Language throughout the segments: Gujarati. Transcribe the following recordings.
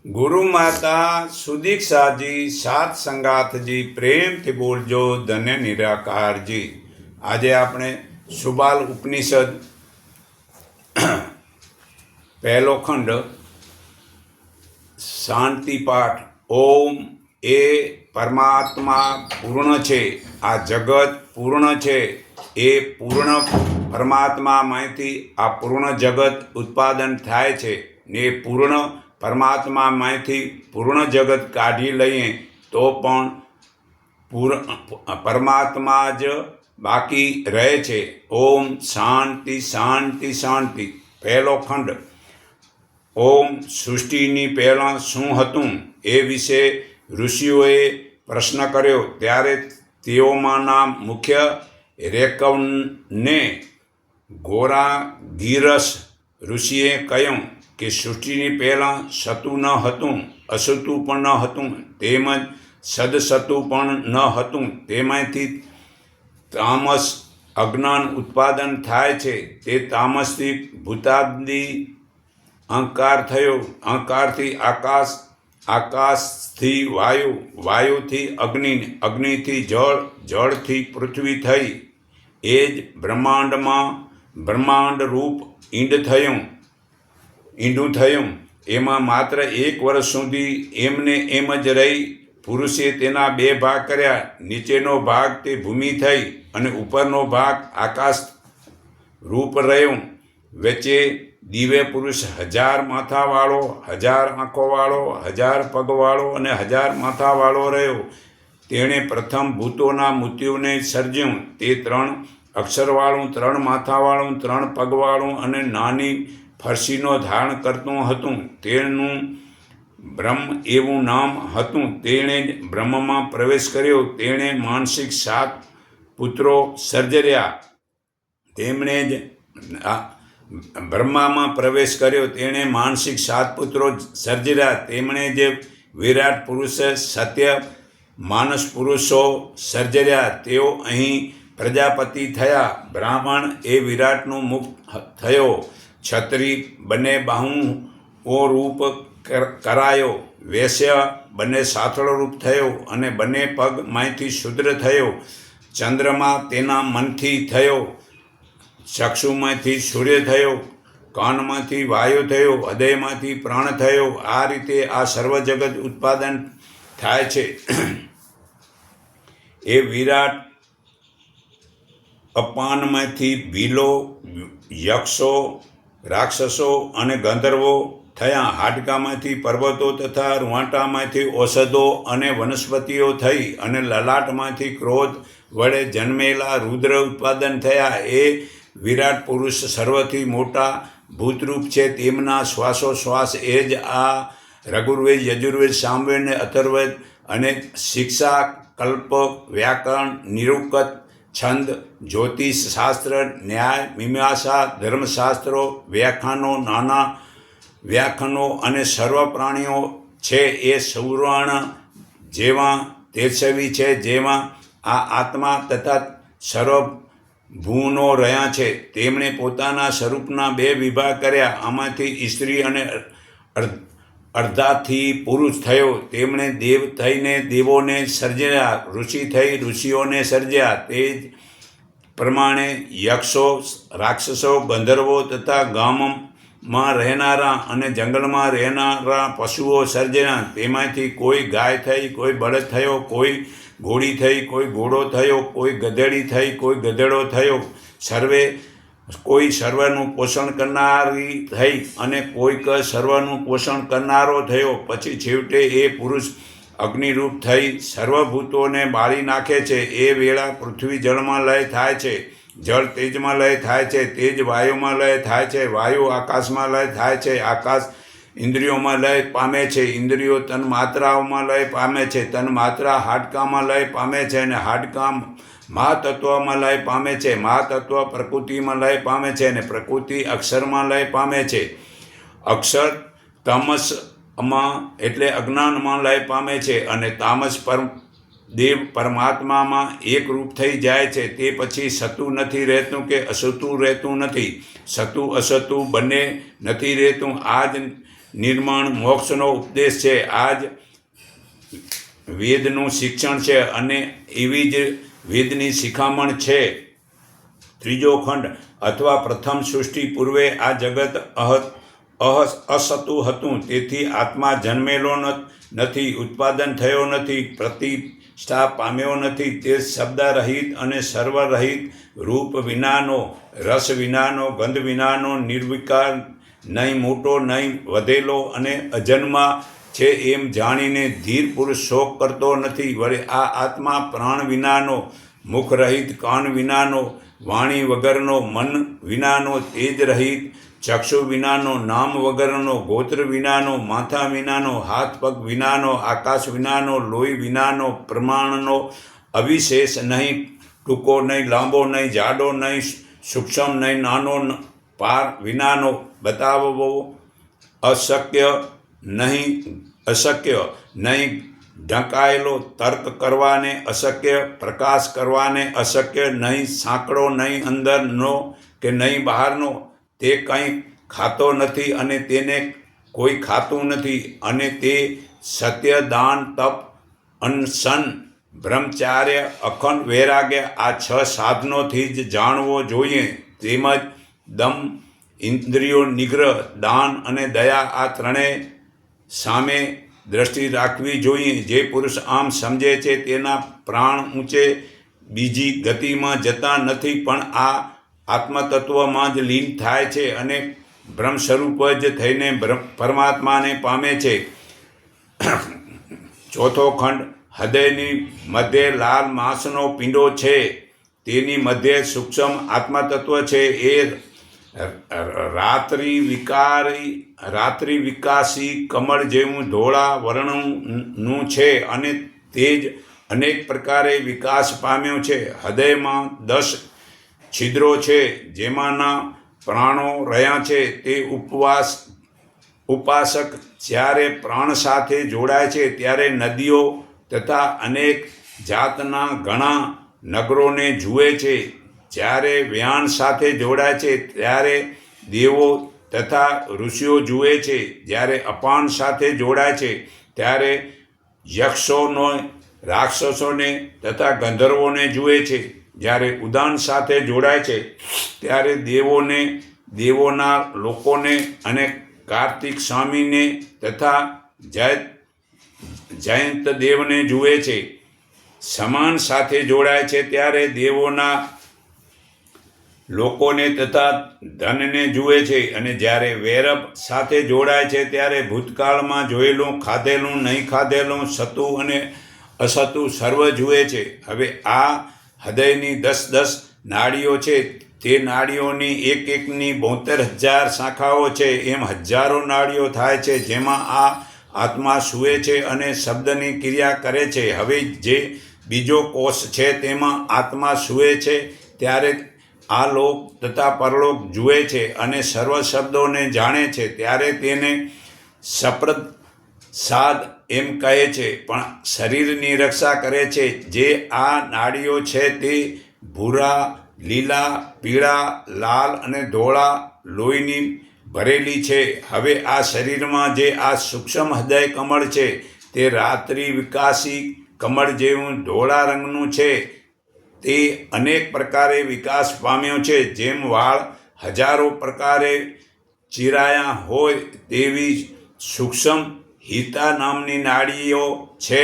ગુરુ માતા સુદીક્ષાજી, સાત સંગાથજી, પ્રેમથી બોલજો ધન્ય નિરાકારજી। આજે આપણે સુબાલ ઉપનિષદ પહેલો ખંડ શાંતિ પાઠ। ઓમ એ પરમાત્મા પૂર્ણ છે, આ જગત પૂર્ણ છે। એ પૂર્ણ પરમાત્મામાંથી આ પૂર્ણ જગત ઉત્પાદન થાય છે ને પૂર્ણ પરમાત્મામાંથી પૂર્ણ જગત કાઢી લઈએ તો પણ પરમાત્મા જ બાકી રહે છે। ઓમ શાંતિ શાંતિ શાંતિ। પહેલો ખંડ। ઓમ સૃષ્ટિની પહેલાં શું હતું એ વિશે ઋષિઓએ પ્રશ્ન કર્યો ત્યારે તેઓમાંના મુખ્ય રેકવને ઘોરાગીરસ ઋષિએ કહ્યું કે સૃષ્ટિની પહેલાં સતું ન હતું, અસતું પણ ન હતું, તેમજ સદસતું પણ ન હતું। તેમાંથી તામસ અજ્ઞાન ઉત્પાદન થાય છે। તે તામસથી ભૂતાદિ અહંકાર થયો, અહંકારથી આકાશ, આકાશથી વાયુ, વાયુથી અગ્નિ, અગ્નિથી જળ, જળથી પૃથ્વી થઈ। એ જ બ્રહ્માંડમાં બ્રહ્માંડ રૂપ ઈંડું થયું। એમાં માત્ર 1 વર્ષ સુધી એમને એમ જ રહી। પુરુષે તેના 2 ભાગ કર્યા। નીચેનો ભાગ તે ભૂમિ થઈ અને ઉપરનો ભાગ આકાશ રૂપ રહ્યો। વચ્ચે દિવ્ય પુરુષ 1000 માથાવાળો, 1000 આંખોવાળો, 1000 પગવાળો અને 1000 માથાવાળો રહ્યો। તેણે પ્રથમ ભૂતોના મૃત્યુને સર્જ્યું। તે 3 અક્ષરવાળું, 3 માથાવાળું, 3 પગવાળું અને નાની ફરસીનો ધારણ કરતું હતું। તેનું બ્રહ્મ એવું નામ હતું। તેણે જ બ્રહ્મમાં પ્રવેશ કર્યો। તેણે માનસિક 7 પુત્રો સર્જર્યા। તેમણે જ બ્રહ્મામાં પ્રવેશ કર્યો। તેણે માનસિક 7 પુત્રો સર્જર્યા। તેમણે જ વિરાટ પુરુષ, સત્ય માનસ પુરુષો સર્જર્યા। તેઓ અહીં પ્રજાપતિ થયા। બ્રાહ્મણ એ વિરાટનું મુખ થયો। ક્ષત્રિય બંને બાહુઓ રૂપ કરાયો। વૈશ્ય બંને સાથળ રૂપ થયો અને બંને પગમાંથી શુદ્ર થયો। ચંદ્રમા તેના મનથી થયો। ચક્ષુમાંથી સૂર્ય થયો। કાનમાંથી વાયુ થયો। હૃદયમાંથી પ્રાણ થયો। આ રીતે આ સર્વ જગત ઉત્પાદન થાય છે। એ વિરાટ અપાનમાંથી ભીલો, યક્ષો, રાક્ષસો અને ગંધર્વો થયા। હાડકામાંથી પર્વતો તથા રૂંવાટામાંથી ઔષધો અને વનસ્પતિઓ થઈ અને લલાટમાંથી ક્રોધ વડે જન્મેલા રુદ્ર ઉત્પાદન થયા। એ વિરાટ પુરુષ સર્વથી મોટા ભૂતરૂપ છે। તેમના શ્વાસોશ્વાસ એ જ આ ઋગ્વેદ, યજુર્વેદ, સામવેદ, અથર્વવેદ અને શિક્ષા, કલ્પ, વ્યાકરણ, નિરુક્ત, છંદ, જ્યોતિષ શાસ્ત્ર, ન્યાય, મીમાંસા, ધર્મશાસ્ત્રો, વ્યાખ્યાનો, નાના વ્યાખ્યાનો અને સર્વ પ્રાણીઓ છે। એ સુવર્ણ જેવા તેજસ્વી છે, જેમાં આ આત્મા તથા સર્વ ભુવનો રહ્યા છે। તેમણે પોતાના સ્વરૂપના 2 વિભાગ કર્યા। આમાંથી સ્ત્રી અને અર્ધાથી પુરુષ થયો। તેમણે દેવ થઈને દેવોને સર્જ્યા, ઋષિ થઈ ઋષિઓને સર્જ્યા। તે જ પ્રમાણે યક્ષો, રાક્ષસો, ગંધર્વો તથા ગામમાં રહેનારા અને જંગલમાં રહેનારા પશુઓ સર્જ્યા। તેમાંથી કોઈ ગાય થઈ, કોઈ બળદ થયો, કોઈ ઘોડી થઈ, કોઈ ઘોડો થયો, કોઈ ગધેડી થઈ, કોઈ ગધેડો થયો। કોઈ સર્વનું પોષણ કરનારી થઈ અને કોઈક સર્વનું પોષણ કરનારો થયો। પછી છેવટે એ પુરુષ અગ્નિરૂપ થઈ સર્વભૂતોને બાળી નાખે છે। એ વેળા પૃથ્વી જળમાં લય થાય છે, જળ તેજમાં લય થાય છે, તેજ વાયુમાં લય થાય છે, વાયુ આકાશમાં લય થાય છે, આકાશ ઇન્દ્રિયોમાં લય પામે છે, ઇન્દ્રિયો તન્માત્રાઓમાં લય પામે છે, તન્માત્રા હાડકામાં લય પામે છે અને હાડકા મહાતત્વમાં લય પામે છે, મહાતત્વ પ્રકૃતિમાં લય પામે છે અને પ્રકૃતિ અક્ષરમાં લય પામે છે। અક્ષર તમસમાં એટલે અજ્ઞાનમાં લય પામે છે અને તામસ દેવ પરમાત્મામાં એક રૂપ થઈ જાય છે। તે પછી સતું નથી રહેતું કે અસતું રહેતું નથી। સતું અસતું બંને નથી રહેતું। આ જ નિર્માણ મોક્ષનો ઉપદેશ છે. આ જ વેદનું શિક્ષણ છે અને એવી જ વેદની શિખામણ છે. ત્રીજો ખંડ અથવા પ્રથમ સૃષ્ટિ પૂર્વે આ જગત અસતું હતું, તેથી આત્મા જન્મેલો નથી, ઉત્પાદન થયો નથી, પ્રતિષ્ઠા પામ્યો નથી. તે શબ્દરહિત અને સર્વરહિત, રૂપ વિનાનો, રસ વિનાનો, ગંધ વિનાનો, નિર્વિકાર, નહીં મોટો નહીં વધેલો અને અજન્મા છે એમ જાણીને ધીર પુરુષ શોક કરતો નથી. વળી આ આત્મા પ્રાણ વિનાનો, મુખ રહિત, કાન વિનાનો, વાણી વગરનો, મન વિનાનો, તેજ રહિત, ચક્ષુ વિનાનો, નામ વગરનો, ગોત્ર વિનાનો, માથા વિનાનો, હાથ પગ વિનાનો, આકાશ વિનાનો, લોહી વિનાનો, પ્રમાણનો, અવિશેષ નહીં, ટૂંકો નહીં, લાંબો નહીં, જાડો નહીં, સૂક્ષ્મ નહીં, નાનો, પાર વિનાનો, બતાવવો અશક્ય નહીં, ઢંકાયેલો, તર્ક કરવાને અશક્ય, પ્રકાશ કરવાને અશક્ય નહીં, સાંકડો નહીં, અંદરનો કે નહીં બહારનો, તે કંઈ ખાતો નથી અને તેને કોઈ ખાતું નથી. અને તે સત્ય, દાન, તપ, અનશન, બ્રહ્મચાર્ય, અખંડ વૈરાગ્ય આ 6 સાધનોથી જ જાણવો જોઈએ. તેમજ દમ, ઇન્દ્રિયો નિગ્રહ, દાન અને દયા આ ત્રણેય સામે દ્રષ્ટિ રાખવી જોઈએ. જે પુરુષ આમ સમજે છે તેના પ્રાણ ઊંચે બીજી ગતિમાં જતા નથી, પણ આ આત્મતત્વમાં જ લીન થાય છે અને બ્રહ્મ સ્વરૂપ જ થઈને પરમાત્માને પામે છે. ચોથો ખંડ હૃદયની મધ્ય લાલ માંસનો પિંડો છે, તેની મધ્ય સૂક્ષ્મ આત્મતત્વ છે. એ રાત્રિ વિકાસી કમળ જેવું ધોળા વર્ણનું છે અને તે જ અનેક પ્રકારે વિકાસ પામ્યો છે. હૃદયમાં 10 છિદ્રો છે, જેમાંના પ્રાણો રહ્યા છે. તે ઉપાસક જ્યારે પ્રાણ સાથે જોડાય છે ત્યારે નદીઓ તથા અનેક જાતના ઘણા નગરોને જુએ છે. જ્યારે વ્યાન સાથે જોડાય છે ત્યારે દેવો તથા ઋષિઓ જુએ છે. જ્યારે અપાન સાથે જોડાય છે ત્યારે યક્ષોનો, રાક્ષસોને તથા ગંધર્વોને જુએ છે. જ્યારે ઉદાન સાથે જોડાય છે ત્યારે દેવોના લોકોને અને કાર્તિક સ્વામીને તથા જયંત દેવને જુએ છે. સમાન સાથે જોડાય છે ત્યારે દેવોના લોકોને તથા ધનને જુએ છે. અને જ્યારે વૈરબ સાથે જોડાય છે ત્યારે ભૂતકાળમાં જોયેલું, ખાધેલું, નહીં ખાધેલું, સતું અને અસતું સર્વ જુએ છે. હવે આ હૃદયની 10 નાડીઓ છે, તે નાડીઓની એકની 72,000 શાખાઓ છે. એમ હજારો નાડીઓ થાય છે, જેમાં આ આત્મા સૂવે છે અને શબ્દની ક્રિયા કરે છે. હવે જે બીજો કોષ છે તેમાં આત્મા સૂવે છે ત્યારે આ લોક તથા પરલોક જુએ છે અને સર્વ શબ્દોને જાણે છે. ત્યારે તેને સપ્રસાદ એમ કહે છે, પણ શરીરની રક્ષા કરે છે. જે આ નાડીઓ છે તે ભૂરા, લીલા, પીળા, લાલ અને ધોળા લોહીની ભરેલી છે. હવે આ શરીરમાં જે આ સૂક્ષ્મ હૃદય કમળ છે તે રાત્રિ વિકાસી કમળ જેવું ધોળા રંગનું છે. તે અનેક પ્રકારે વિકાસ પામ્યો છે. જેમ વાળ હજારો પ્રકારે ચીરાયા હોય તેવી સૂક્ષ્મ હિતા નામની નાડીઓ છે.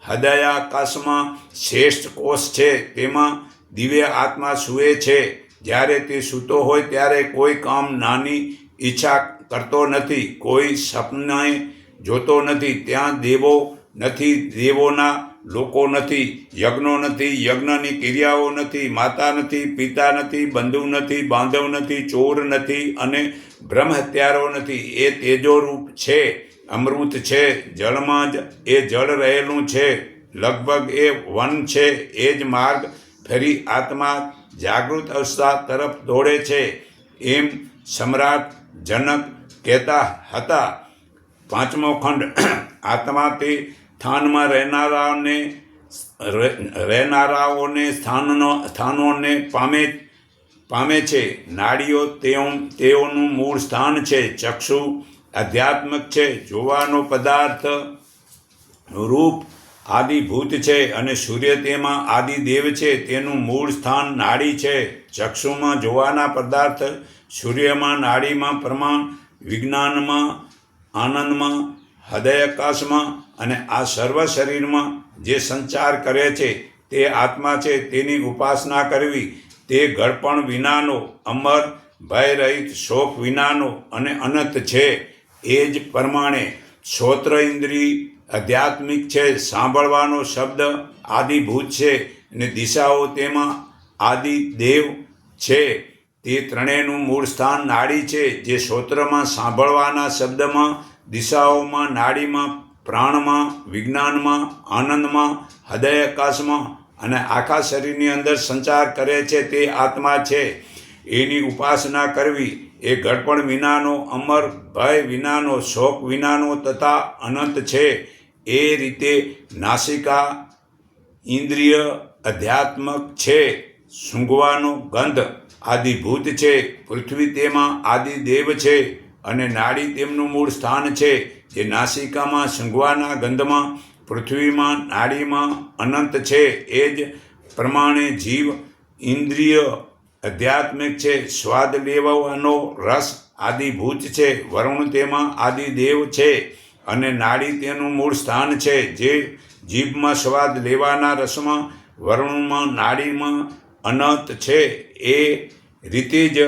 હૃદયાકાશમાં શ્રેષ્ઠ કોષ છે, તેમાં દિવ્ય આત્મા સૂવે છે. જ્યારે તે સૂતો હોય ત્યારે કોઈ કામ નાની ઈચ્છા કરતો નથી, કોઈ સપને જોતો નથી. ત્યાં દેવો નથી, દેવોના લોકો નથી, યજ્ઞો નથી, યજ્ઞની ક્રિયાઓ નથી, માતા નથી, પિતા નથી, બંધુ નથી, બાંધવ નથી, ચોર નથી અને બ્રહ્મહત્યારો નથી. એ તેજોરૂપ છે, અમૃત છે, જળમાં જ એ જળ રહેલું છે, લગભગ એ વન છે. એ જ માર્ગ ફરી આત્મા જાગૃત અવસ્થા તરફ દોડે છે, એમ સમ્રાટ જનક કહેતા હતા. પાંચમો ખંડ આત્મા તે સ્થાનમાં રહેનારાઓને સ્થાનોને પામે છે. નાડીઓ તેઓનું મૂળ સ્થાન છે. ચક્ષુ આધ્યાત્મિક છે, જોવાનો પદાર્થ રૂપ આદિભૂત છે, અને સૂર્ય તેમાં આદિદેવ છે. તેનું મૂળ સ્થાન નાડી છે. ચક્ષુમાં જોવાના પદાર્થ સૂર્યમાં, નાડીમાં, પ્રમાણ, વિજ્ઞાનમાં, આનંદમાં, હૃદયાકાશમાં, અને આ સર્વ શરીરમાં જે સંચાર કરે છે તે આત્મા છે. તેની ઉપાસના કરવી તે ઘડપણ વિનાનો, અમર, ભયરહિત, શોક વિનાનો અને અનંત છે. એ જ પ્રમાણે શ્રોત્ર ઇન્દ્રિય આધ્યાત્મિક છે. સાંભળવાનો શબ્દ આદિભૂત છે, અને દિશાઓ તેમાં આદિદેવ છે. તે ત્રણેયનું મૂળ સ્થાન નાડી છે. જે શ્રોત્રમાં સાંભળવાના શબ્દમાં, દિશાઓમાં, નાડીમાં, પ્રાણમાં, વિજ્ઞાનમાં, આનંદમાં, હૃદયાકાશમાં અને આખા શરીરની અંદર સંચાર કરે છે તે આત્મા છે. એની ઉપાસના કરવી એ ઘડપણ વિનાનો, અમર, ભય વિનાનો, શોક વિનાનો તથા અનંત છે. એ રીતે નાસિકા ઇન્દ્રિય આધ્યાત્મક છે. સૂંઘવાનો ગંધ આદિભૂત છે. પૃથ્વી તેમાં આદિદેવ છે, અને નાડી તેમનું મૂળ સ્થાન છે. જે નાસિકામાં, સૂંઘવાના ગંધમાં, પૃથ્વીમાં, નાડીમાં અનંત છે. એ જ પ્રમાણે જીવ ઇન્દ્રિય આધ્યાત્મિક છે. સ્વાદ લેવાનો રસ આદિભૂત છે. વરુણ તેમાં આદિદેવ છે, અને નાડી તેનું મૂળ સ્થાન છે. જે જીભમાં સ્વાદ લેવાના રસમાં, વરુણમાં, નાડીમાં અનંત છે. એ રીતે જ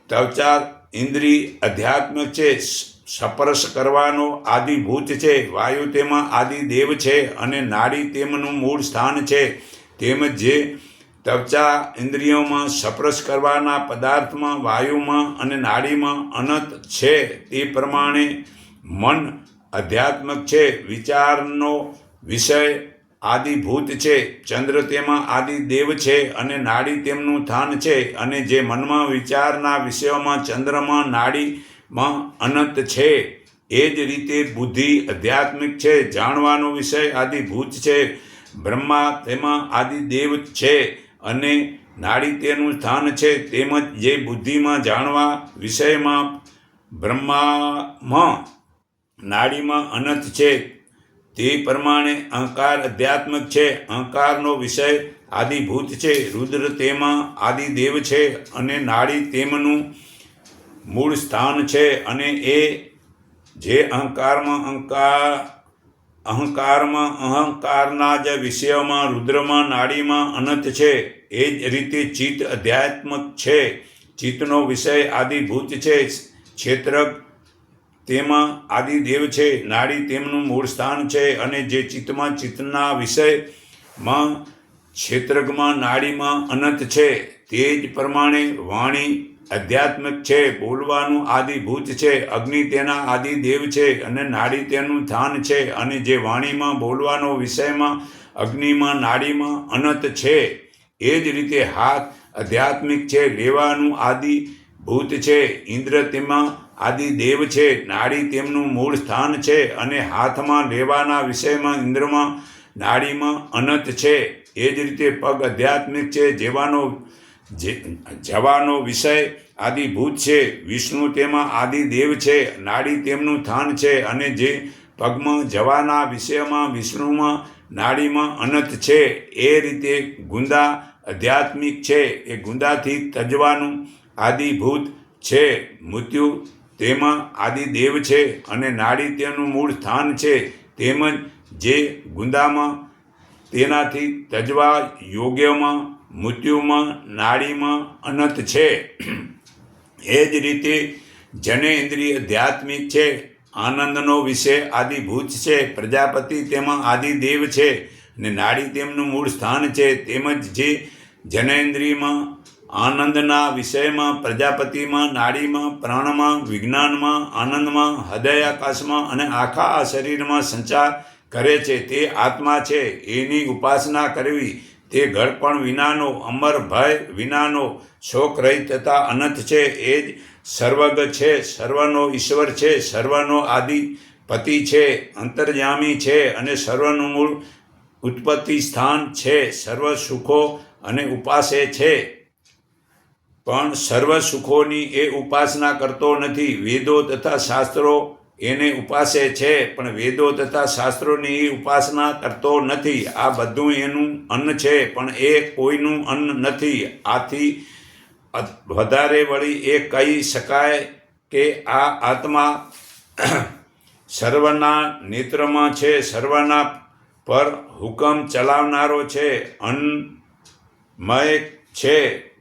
ત્વચા ઇન્દ્રિય આધ્યાત્મિક છે. સ્પર્શ કરવાનો આદિભૂત છે. વાયુ તેમાં આદિદેવ છે, અને નાડી તેમનું મૂળ સ્થાન છે. તેમજ જે ત્વચા ઇન્દ્રિયોમાં સ્પર્શ કરવાના પદાર્થમાં, વાયુમાં અને નાડીમાં અનંત છે. તે પ્રમાણે મન આધ્યાત્મિક છે. વિચારનો વિષય આદિભૂત છે. ચંદ્ર તેમાં આદિદેવ છે, અને નાડી તેમનું સ્થાન છે. અને જે મનમાં વિચારના વિષયોમાં, ચંદ્રમાં, નાડીમાં અનંત છે. એ જ રીતે બુદ્ધિ આધ્યાત્મિક છે. જાણવાનો વિષય આદિભૂત છે. બ્રહ્મા તેમાં આદિદેવ છે, અને નાડી તેનું સ્થાન છે. તેમજ જે બુદ્ધિમાં, જાણવા વિષયમાં, બ્રહ્મામાં, નાડીમાં અનંત છે. તે પ્રમાણે અહંકાર આધ્યાત્મિક છે. અહંકારનો વિષય આદિભૂત છે. રુદ્ર તેમાં આદિદેવ છે, અને નાડી તેમનું મૂળ સ્થાન છે. અને એ જે અહંકારના જ વિષયોમાં, રુદ્રમાં, નાડીમાં અનંત છે. એ જ રીતે ચિત્ત આધ્યાત્મિક છે. ચિત્તનો વિષય આદિભૂત છે. ક્ષેત્રક તેમાં આદિદેવ છે, નાડી તેમનું મૂળ સ્થાન છે. અને જે ચિત્તમાં, ચિત્તના વિષયમાં, ક્ષેત્રકમાં, નાડીમાં અનંત છે. તે જ પ્રમાણે વાણી આધ્યાત્મિક છે. બોલવાનું આદિભૂત છે. અગ્નિ તેના આદિદેવ છે, અને નાડી તેનું સ્થાન છે. અને જે વાણીમાં, બોલવાનો વિષયમાં, અગ્નિમાં, નાડીમાં અનંત છે. એ જ રીતે હાથ આધ્યાત્મિક છે. લેવાનું આદિભૂત છે. ઇન્દ્ર તેમાં આદિદેવ છે, નાડી તેમનું મૂળ સ્થાન છે. અને હાથમાં લેવાના વિષયમાં, ઇન્દ્રમાં, નાડીમાં અનંત છે. એ જ રીતે પગ આધ્યાત્મિક છે. જવાનો વિષય આદિભૂત છે. વિષ્ણુ તેમાં આદિદેવ છે, નાડી તેમનું સ્થાન છે. અને જે પગમાં જવાના વિષયમાં, વિષ્ણુમાં, નાડીમાં અનંત છે. એ રીતે ગુંદા આધ્યાત્મિક છે. એ ગુંદાથી તજવાનું આદિભૂત છે. મૃત્યુ તેમાં આદિદેવ છે, અને નાડી તેનું મૂળ સ્થાન છે. તેમજ જે ગુંદામાં, તેનાથી તજવા યોગ્યમાં, મૃત્યુમાં, નાડીમાં અનંત છે. એ જ રીતે જનેન્દ્રિય આધ્યાત્મિક છે. આનંદનો વિષય આદિભૂત છે. પ્રજાપતિ તેમાં આદિદેવ છે, અને નાડી તેમનું મૂળ સ્થાન છે. તેમજ જે જનેન્દ્રિયમાં, આનંદના વિષયમાં, પ્રજાપતિમાં, નાડીમાં, પ્રાણમાં, વિજ્ઞાનમાં, આનંદમાં, હૃદયાકાશમાં અને આખા શરીરમાં સંચાર કરે છે તે આત્મા છે. એની ઉપાસના કરવી તે ઘડપણ વિનાનો, અમર, ભય વિનાનો, શોક રહિત તથા અનંત છે. એ જ સર્વજ્ઞ છે. સર્વનો ઈશ્વર છે. સર્વનો આદિપતિ છે. અંતર્યામી છે, અને સર્વનું મૂળ ઉત્પત્તિ સ્થાન છે. સર્વ સુખો અને ઉપાસે છે. પણ સર્વ સુખોની એ ઉપાસના કરતો નથી. વેદો તથા શાસ્ત્રો એને ઉપાસે છે, પણ વેદો તથા શાસ્ત્રોની એ ઉપાસના કરતો નથી. આ બધું એનું અન્ન છે, પણ એ કોઈનું અન્ન નથી. આથી વધારે વળી એ કહી શકાય કે આ આત્મા સર્વના નેત્રમાં છે, સર્વના પર હુકમ ચલાવનારો છે, અન્નમય છે,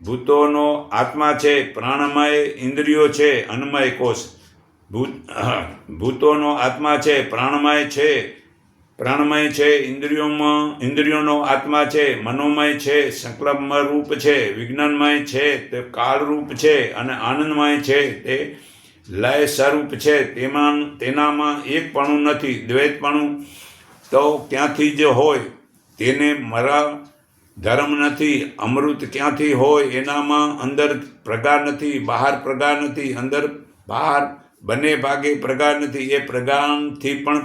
ભૂતોનો આત્મા છે, પ્રાણમય ઇન્દ્રિયો છે, અન્નમય કોષ ભૂતોનો આત્મા છે, પ્રાણમય છે, ઇન્દ્રિયોનો આત્મા છે, મનોમય છે, સંકલ્પમય રૂપ છે, વિજ્ઞાનમય છે, તે કાળરૂપ છે, અને આનંદમય છે, તે લય સ્વરૂપ છે. તેનામાં એકપણું નથી. દ્વૈતપણું તો ક્યાંથી જ હોય, તેને મરા ધર્મ નથી. અમૃત ક્યાંથી હોય, એનામાં અંદર પ્રગાર નથી, બહાર પ્રગાર નથી. અંદર બહાર બંને ભાગે પ્રગાર નથી. એ પ્રગારથી પણ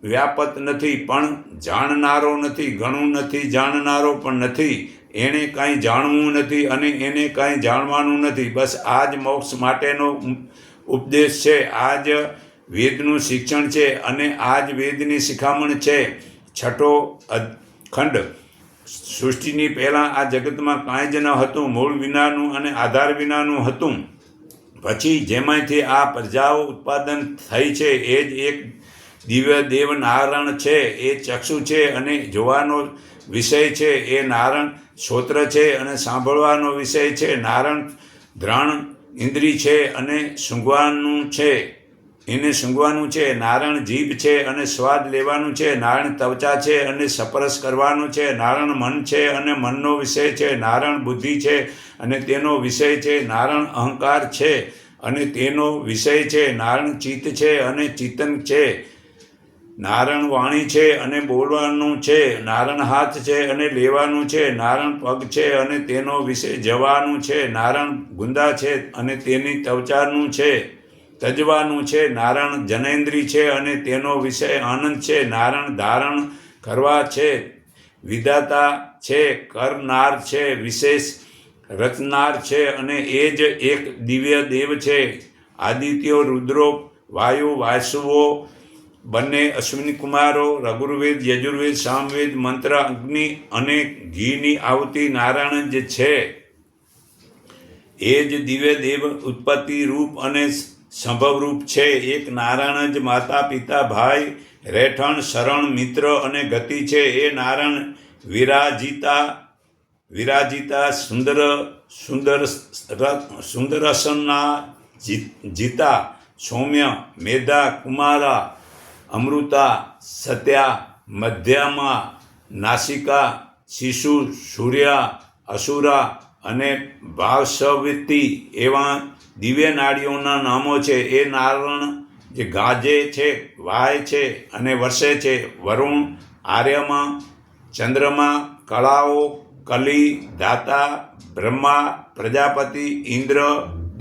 વ્યાપત નથી, પણ જાણનારો નથી. ઘણું નથી, જાણનારો પણ નથી. એણે કાંઈ જાણવું નથી અને એને કાંઈ જાણવાનું નથી. બસ આ જ મોક્ષ માટેનો ઉપદેશ છે. આ જ વેદનું શિક્ષણ છે અને આ જ વેદની શિખામણ છે. છઠ્ઠો ખંડ. સૃષ્ટિની પહેલાં આ જગતમાં કાંઈ જ ન હતું. મૂળ વિનાનું અને આધાર વિનાનું હતું. પછી જેમાંથી આ પ્રજાઓ ઉત્પાદન થઈ છે, એ જ એક દિવ્ય દેવ નારાયણ છે. એ ચક્ષુ છે અને જોવાનો વિષય છે. એ નારાયણ શ્રોત્ર છે અને સાંભળવાનો વિષય છે. નારાયણ ધ્રાણ ઇન્દ્રિય છે અને સૂંઘવાનું છે, એને સૂંઘવાનું છે. નારાયણ જીભ છે અને સ્વાદ લેવાનું છે. નારાયણ ત્વચા છે અને સ્પર્શ કરવાનું છે. નારાયણ મન છે અને મનનો વિષય છે. નારાયણ બુદ્ધિ છે અને તેનો વિષય છે. નારાયણ અહંકાર છે અને તેનો વિષય છે. નારાયણ ચિત્ત છે અને ચિંતન છે. નારાયણ વાણી છે અને બોલવાનું છે. નારાયણ હાથ છે અને લેવાનું છે. નારાયણ પગ છે અને તેનો વિષય જવાનું છે. નારાયણ ગુંદા છે અને તેની ત્વચાનું છે, તજવાનું છે. નારાયણ જનેન્દ્રિય છે અને તેનો વિષય આનંદ છે. નારાયણ ધારણ કરવા છે, વિધાતા છે, કરનાર છે, વિશેષ રચનાર છે, અને એ જ એક દિવ્ય દેવ છે. આદિત્યો, રુદ્રો, વાયુ, વાસુઓ બંને, અશ્વિની કુમારો, રઘુર્વેદ, યજુર્વેદ, સામવેદ, મંત્ર, અગ્નિ અને ઘીની આહુતિ નારાયણ જ છે. એ જ દિવ્ય દેવ ઉત્પત્તિ રૂપ અને સંભવ રૂપ છે. એક નારાયણ જ માતા, પિતા, ભાઈ, રહેઠાણ, શરણ, મિત્ર અને ગતિ છે. એ નારાયણ વિરાજિતા સુંદરસના જીતા, સૌમ્ય, મેધા, કુમારા, અમૃતા, સત્યા, મધ્યમા, નાસિકા, શિશુ, સૂર્યા, અસુરા અને ભાવસવિત્તિ એવા દિવ્ય નાડીઓના નામો છે. એ નારાયણ જે ગાજે છે, વાય છે અને વર્ષે છે. વરુણ, આર્યમાં, ચંદ્રમા, કળાઓ, કલી, દાતા, બ્રહ્મા, પ્રજાપતિ, ઇન્દ્ર,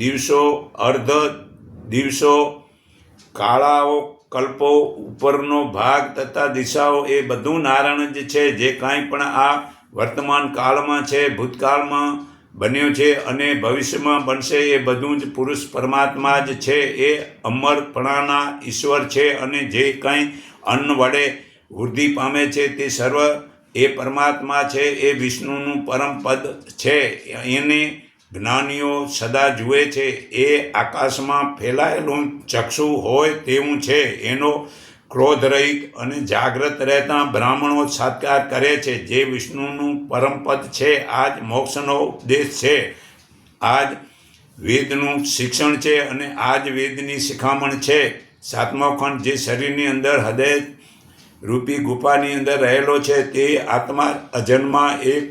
દિવસો, અર્ધ દિવસો, કાળાઓ, કલ્પો, ઉપરનો ભાગ તથા દિશાઓ, એ બધું નારાયણ જ છે. જે કાંઈ પણ આ વર્તમાન કાળમાં છે, ભૂતકાળમાં બન્યો છે અને ભવિષ્યમાં બનશે, એ બધું જ પુરુષ પરમાત્મા જ છે. એ અમરપણાના ઈશ્વર છે અને જે કાંઈ અન્ન વડે વૃદ્ધિ પામે છે તે સર્વ એ પરમાત્મા છે. એ વિષ્ણુનું પરમ પદ છે. એને જ્ઞાનીઓ સદા જુએ છે. એ આકાશમાં ફેલાયેલું ચક્ષુ હોય તેવું છે. એનો ક્રોધરહિત અને જાગ્રત રહેતા બ્રાહ્મણો સાત્કાર કરે છે. જે વિષ્ણુનું પરમપદ છે. આ જ મોક્ષનો ઉપદેશ છે. આ જ વેદનું શિક્ષણ છે અને આ જ વેદની શિખામણ છે. સાતમો ખંડ. જે શરીરની અંદર હૃદય રૂપી ગુફાની અંદર રહેલો છે, તે આત્મા અજન્મા એક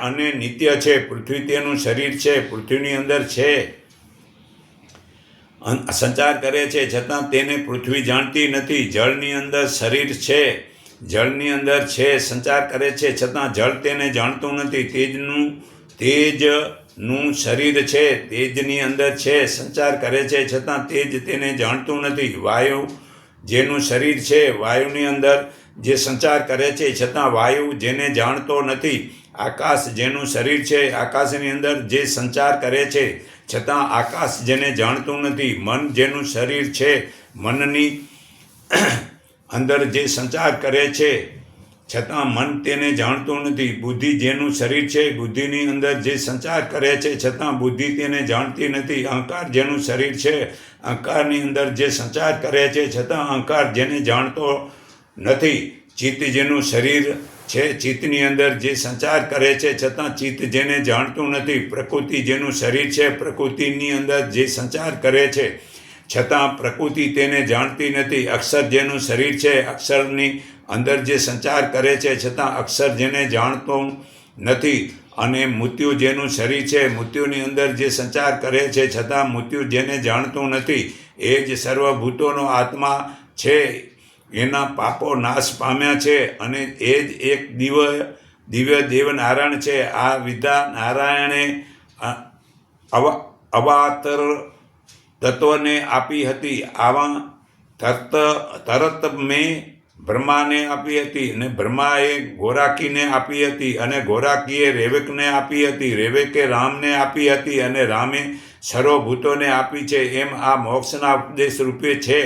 અને નિત્ય છે. પૃથ્વી તેનું શરીર છે. પૃથ્વીની અંદર છે, સંચાર કરે છે, છતાં તેને પૃથ્વી જાણતી નથી. જળની અંદર શરીર છે, જળની અંદર છે, સંચાર કરે છે, છતાં જળ તેને જાણતું નથી. તેજનું શરીર છે, તેજની અંદર છે, સંચાર કરે છે, છતાં તેજ તેને જાણતું નથી. વાયુ જેનું શરીર છે, વાયુની અંદર જે સંચાર કરે છે, છતાં વાયુ જેને જાણતો નથી. આકાશ જેનું શરીર છે, આકાશની અંદર જે સંચાર કરે છે, છતાં આકાશ જેને જાણતું નથી. મન જેનું શરીર છે, મનની અંદર જે સંચાર કરે છે, છતાં મન તેને જાણતું નથી. બુદ્ધિ જેનું શરીર છે, બુદ્ધિની અંદર જે સંચાર કરે છે, છતાં બુદ્ધિ તેને જાણતી નથી. અહંકાર જેનું શરીર છે, અહંકારની અંદર જે સંચાર કરે છે, છતાં અહંકાર જેને જાણતો નથી. ચિત્ત જેનું શરીર છે, ચિત્તની અંદર જે સંચાર કરે છે, છતાં ચિત્ત જેને જાણતું નથી. પ્રકૃતિ જેનું શરીર છે, પ્રકૃતિની અંદર જે સંચાર કરે છે, છતાં પ્રકૃતિ તેને જાણતી નથી. અક્ષર જેનું શરીર છે, અક્ષરની અંદર જે સંચાર કરે છે, છતાં અક્ષર જેને જાણતું નથી. અને મૃત્યુ જેનું શરીર છે, મૃત્યુની અંદર જે સંચાર કરે છે, છતાં મૃત્યુ જેને જાણતું નથી. એ જ સર્વભૂતોનો આત્મા છે, એના પાપો નાશ પામ્યા છે, અને એ જ એક દિવ્ય દેવનારાયણ છે. આ વિદ્યા નારાયણે અવાતર તત્વને આપી હતી. આવા તરત મેં બ્રહ્માને આપી હતી, અને બ્રહ્માએ ગોરાકીને આપી હતી, અને ગોરાકીએ રેવકને આપી હતી, રેવકે રામને આપી હતી, અને રામે સર્વભૂતોને આપી છે. એમ આ મોક્ષના ઉપદેશ રૂપે છે,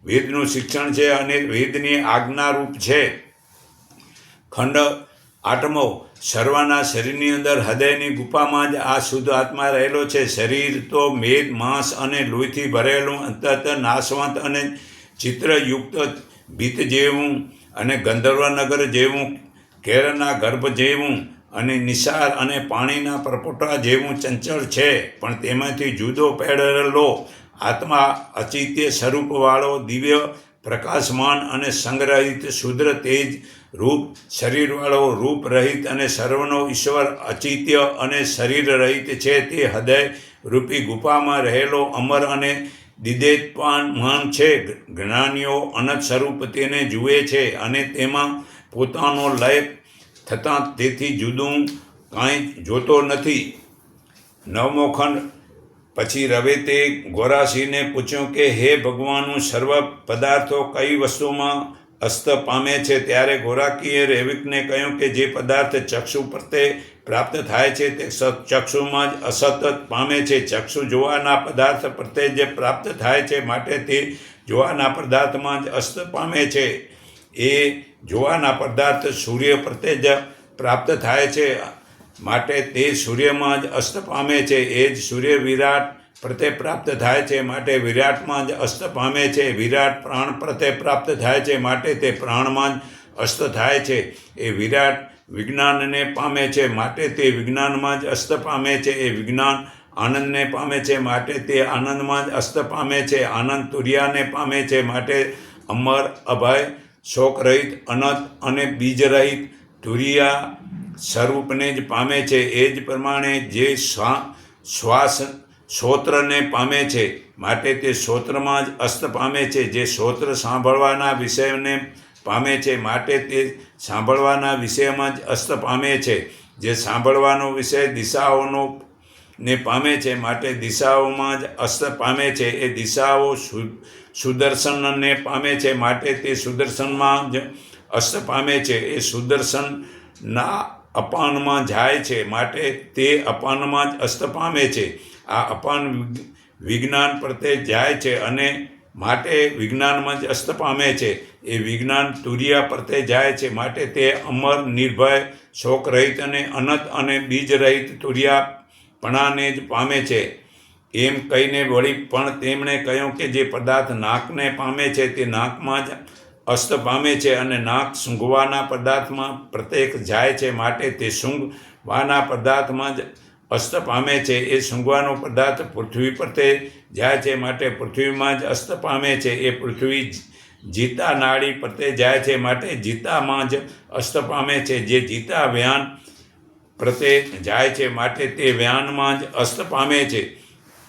વેદનું શિક્ષણ છે, અને વેદની આજ્ઞારૂપ છે. ખંડ 8મો. સર્વના શરીરની અંદર હૃદયની ગુફામાં જ આ શુદ્ધ આત્મા રહેલો છે. શરીર તો મેદ, માંસ અને લોહીથી ભરેલું, અંતત નાશવંત અને ચિત્રયુક્ત ભીત જેવું, અને ગંધર્વનગર જેવું, કેરના ગર્ભ જેવું, અને નિસાર અને પાણીના પરપોટા જેવું ચંચળ છે. પણ તેમાંથી જુદો પડેલો આત્મા અચિત્ય સ્વરૂપવાળો, દિવ્ય પ્રકાશમાન અને સંગ્રહિત, શુદ્ર તેજ રૂપ શરીરવાળો, રૂપ રહિત અને સર્વનો ઈશ્વર, અચિત્ય અને શરીર રહિત છે. તે હૃદય રૂપી ગુફામાં રહેલો અમર અને દિદેત્યમાન છે. જ્ઞાનીઓ અનંત સ્વરૂપ તેને જુએ છે, અને તેમાં પોતાનો લય થતાં તેથી જુદું કાંઈ જોતો નથી. 9મો ખંડ. પછી રવે તે ગોરાશીને પૂછ્યું કે હે ભગવાનનું સર્વ પદાર્થો કઈ વસ્તુમાં અસ્ત પામે છે? ત્યારે ગોરાકીએ રેવકને કહ્યું કે જે પદાર્થ ચક્ષુ પ્રત્યે પ્રાપ્ત થાય છે તે ચક્ષુમાં જ અસત પામે છે. ચક્ષુ જોવાના પદાર્થ પ્રત્યે જે પ્રાપ્ત થાય છે, માટે તે જોવાના પદાર્થમાં જ અસ્ત પામે છે. એ જોવાના પદાર્થ સૂર્ય પ્રત્યે જ પ્રાપ્ત થાય છે, માટે તે સૂર્યમાં જ અસ્ત પામે છે. એ જ સૂર્ય વિરાટ પ્રત્યે પ્રાપ્ત થાય છે, માટે વિરાટમાં જ અસ્ત પામે છે. વિરાટ પ્રાણ પ્રત્યે પ્રાપ્ત થાય છે, માટે તે પ્રાણમાં જ અસ્ત થાય છે. એ વિરાટ વિજ્ઞાનને પામે છે, માટે તે વિજ્ઞાનમાં જ અસ્ત પામે છે. એ વિજ્ઞાન આનંદને પામે છે, માટે તે આનંદમાં જ અસ્ત પામે છે. આનંદ તુર્યાને પામે છે, માટે અમર, અભય, શોકરહિત, અનંત અને બીજરહિત તુર્યા સ્વરૂપને જ પામે છે. એ જ પ્રમાણે જે શ્વાસ શ્રોત્રને પામે છે, માટે તે શ્રોત્રમાં જ અસ્ત પામે છે. જે શ્રોત્ર સાંભળવાના વિષયને પામે છે, માટે તે સાંભળવાના વિષયમાં જ અસ્ત પામે છે. જે સાંભળવાનો વિષય દિશાઓનો ને પામે છે, માટે દિશાઓમાં જ અસ્ત પામે છે. એ દિશાઓ સુદર્શનને પામે છે, માટે તે સુદર્શનમાં જ અસ્ત પામે છે. એ સુદર્શનના અપાનમાં જાય છે, માટે તે અપાનમાં જ અસ્ત પામે છે. આ અપાન વિજ્ઞાન પ્રત્યે જાય છે, અને માટે વિજ્ઞાનમાં જ અસ્ત પામે છે. એ વિજ્ઞાન તુર્યા પ્રત્યે જાય છે, માટે તે અમર, નિર્ભય, શોકરહિત અને અનંત અને બીજરહિત તુર્યાપણાને જ પામે છે. એમ કહીને વળી પણ તેમણે કહ્યું કે જે પદાર્થ નાકને પામે છે, તે નાકમાં જ અસ્ત પામે છે. અને નાક સૂંઘવાના પદાર્થમાં પ્રત્યેક જાય છે, માટે તે સૂંઘવાના પદાર્થમાં જ અસ્ત પામે છે. એ સૂંઘવાનો પદાર્થ પૃથ્વી પ્રત્યે જાય છે, માટે પૃથ્વીમાં જ અસ્ત પામે છે. એ પૃથ્વી જીતા નાડી પ્રત્યે જાય છે, માટે જીતામાં જ અસ્ત પામે છે. જે જીતા વ્યાન પ્રત્યે જાય છે, માટે તે વ્યાનમાં જ અસ્ત પામે છે.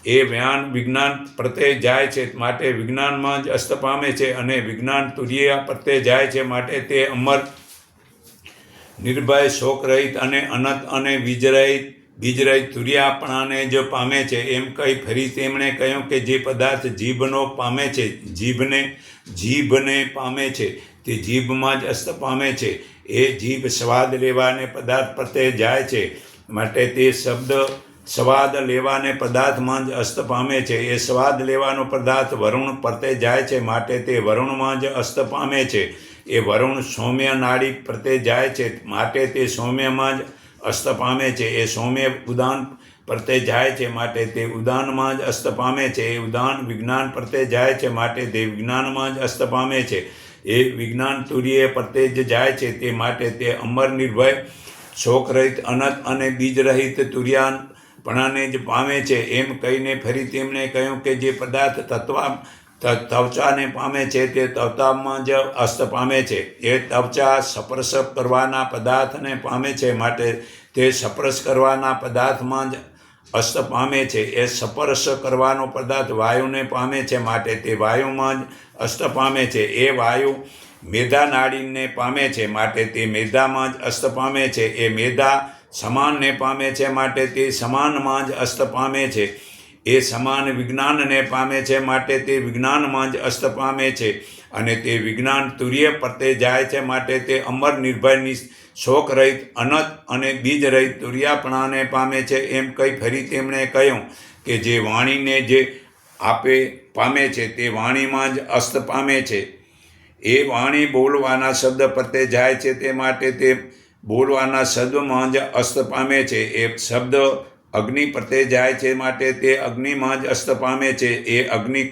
એ વ્યાન વિજ્ઞાન પ્રત્યે જાય છે, માટે વિજ્ઞાનમાં જ અસ્ત પામે છે. અને વિજ્ઞાન તુર્યા પ્રત્યે જાય છે, માટે તે અમર, નિર્ભય, શોકરહિત અને અનંત અને બીજરહિત તુર્યાપણાને જ પામે છે. એમ કહી ફરી તેમણે કહ્યું કે જે પદાર્થ જીભનો પામે છે, જીભને પામે છે, તે જીભમાં જ અસ્ત પામે છે. એ જીભ સ્વાદ લેવાને પદાર્થ પ્રત્યે જાય છે, માટે તે શબ્દ સ્વાદ લેવાને પદાર્થમાં જ અસ્ત પામે છે. એ સ્વાદ લેવાનો પદાર્થ વરુણ પરતે જાય છે માટે તે વરુણમાં જ અસ્ત પામે છે. એ વરુણ સૌમ્ય નાડી પરતે જાય છે માટે તે સૌમ્યમાં જ અસ્ત પામે છે. એ સૌમ્ય ઉદાન પરતે જાય છે માટે તે ઉદાનમાં જ અસ્ત પામે છે. એ ઉદાન વિજ્ઞાન પરતે જાય છે માટે તે વિજ્ઞાનમાં જ અસ્ત પામે છે. એ વિજ્ઞાન તુર્ય પરતે જ જાય છે તે માટે તે અમર નિર્ભય શોક રહિત અનંત અને બીજ રહિત તુર્યાપણાને જ પામે છે. એમ કહીને ફરી તેમણે કહ્યું કે જે પદાર્થ તવચાને પામે છે તે તવચામાં જ અસ્ત પામે છે. એ તવચા સ્પર્શ કરવાના પદાર્થને પામે છે માટે તે સ્પર્શ કરવાના પદાર્થમાં જ અસ્ત પામે છે. એ સ્પર્શ કરવાનો પદાર્થ વાયુને પામે છે માટે તે વાયુમાં જ અસ્ત પામે છે. એ વાયુ મેધા નાડીને પામે છે માટે તે મેધામાં જ અસ્ત પામે છે. એ મેધા સમાનને પામે છે માટે તે સમાનમાં જ અસ્ત પામે છે. એ સમાન વિજ્ઞાનને પામે છે માટે તે વિજ્ઞાનમાં જ અસ્ત પામે છે. અને તે વિજ્ઞાન તુર્ય પરતે જાય છે માટે તે અમર નિર્ભય શોક રહિત અનંત અને બીજ રહિત તુર્યાપણાને પામે છે. એમ કહી ફરી તેમણે કહ્યું કે જે વાણીને જે આપે પામે છે તે વાણીમાં જ અસ્ત પામે છે. એ વાણી બોલવાના શબ્દ પરતે જાય છે તે માટે તે બોલવાના શબ્દમાં જ અસ્ત પામે છે. એ શબ્દ અગ્નિ પરતે જાય છે માટે તે અગ્નિમાં જ અસ્ત પામે છે. એ અગ્નિ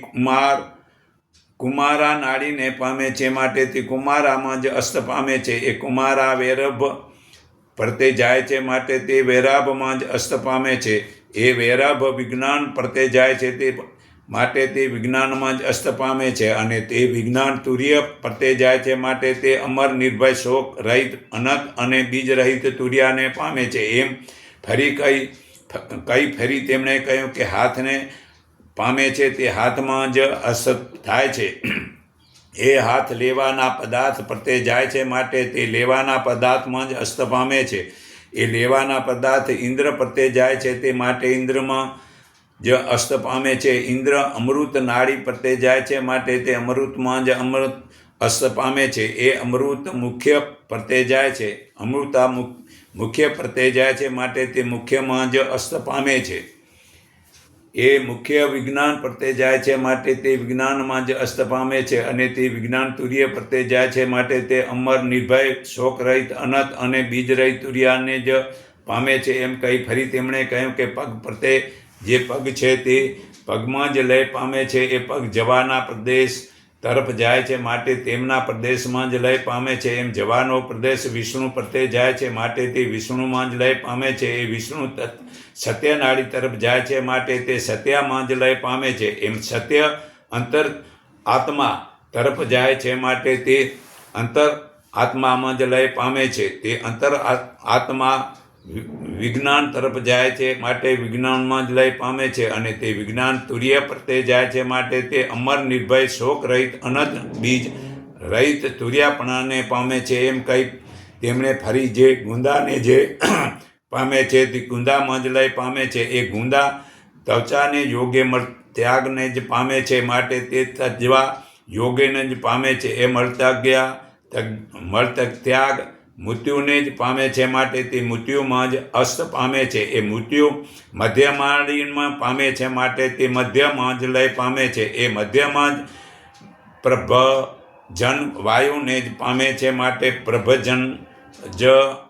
કુમારા નાડીને પામે છે માટે તે કુમારામાં જ અસ્ત પામે છે. એ કુમારા વૈરભ પરતે જાય છે માટે તે વૈરાભમાં જ અસ્ત પામે છે. એ વૈરાભ વિજ્ઞાન પરતે જાય છે તે માટે તે વિજ્ઞાનમાં જ અસ્ત પામે છે. અને તે વિજ્ઞાન તુર્ય પરતે જાય છે માટે તે અમર નિર્ભય શોક રહિત અનંત અને બીજ રહિત તુર્યાને પામે છે. એમ ફરી તેમણે કહ્યું કે હાથને પામે છે તે હાથમાં જ અસ્ત થાય છે. એ હાથ લેવાના પદાર્થ પરતે જાય છે માટે તે લેવાના પદાર્થમાં જ અસ્ત પામે છે. એ લેવાના પદાર્થ ઇન્દ્ર પરતે જાય છે તે માટે ઇન્દ્રમાં જ અસ્ત પામે છે. ઇન્દ્ર અમૃત નાડી પરતે જાય છે માટે તે અમૃતમાં જ અમૃત અસ્ત પામે છે. એ અમૃત મુખ્ય પરતે જાય છે. અમૃતા મુખ્ય પરતે જાય છે માટે તે મુખ્યમાં જ અસ્ત પામે છે. એ મુખ્ય વિજ્ઞાન પરતે જાય છે માટે તે વિજ્ઞાનમાં જ અસ્ત પામે છે. અને તે વિજ્ઞાન તુર્ય પરતે જાય છે માટે તે અમર નિર્ભય શોક રહિત અનંત અને બીજ રહિત તુર્યાને જ પામે છે. એમ કહી ફરી તેમણે કહ્યું કે પગ પરતે જે પગ છે તે પગમાં જ લય પામે છે. એ પગ જવાના પ્રદેશ તરફ જાય છે માટે તેમના પ્રદેશમાં જ લય પામે છે. એમ જવાનો પ્રદેશ વિષ્ણુ પરતે જાય છે માટે તે વિષ્ણુમાં જ લય પામે છે. એ વિષ્ણુ સત્ય નાડી તરફ જાય છે માટે તે સત્યામાં જ લય પામે છે. એમ સત્ય અંતર આત્મા તરફ જાય છે માટે તે અંતર આત્મામાં જ લય પામે છે. તે અંતર આત્મા વિજ્ઞાન તરફ જાય છે માટે વિજ્ઞાનમાં જ લય પામે છે. અને તે વિજ્ઞાન તુર્ય પરતે જાય છે માટે તે અમર નિર્ભય શોક રહિત અનંત બીજ રહિત તુર્યાપણાને પામે છે. એમ કહી તેમણે ફરી જે ગુંદાને જે પામે છે તે ગુંદામાં જ લય પામે છે. એ ગુંદા ત્વચાને યોગ્ય ત્યાગને જ પામે છે માટે તે તજવા યોગેને જ પામે છે. એ મળતક ત્યાગ મૃત્યુને જ પામે છે માટે તે મૃત્યુમાં જ અસ્ત પામે છે. એ મૃત્યુ મધ્યમાળીમાં પામે છે માટે તે મધ્યમાં જ લય પામે છે. એ મધ્યમાં જ પ્રભજન વાયુને જ પામે છે માટે પ્રભજન જ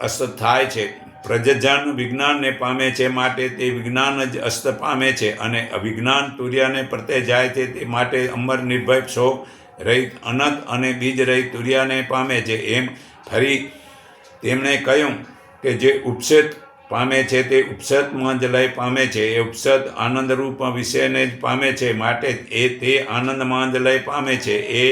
અસ્ત થાય છે. પ્રજજન વિજ્ઞાનને પામે છે માટે તે વિજ્ઞાન જ અસ્ત પામે છે. અને અવિજ્ઞાન તુર્યાને પરતે જાય છે તે માટે અમર નિર્ભય શોક રહિત અનંત અને બીજ રહિત તુર્યાને પામે છે. એમ ફરી તેમણે કહ્યું કે જે ઉપસેત પામે છે તે ઉપસેતમાં જ લય પામે છે. એ ઉપસેત આનંદરૂપ વિષયને જ પામે છે માટે તે આનંદમાં જ લય પામે છે. એ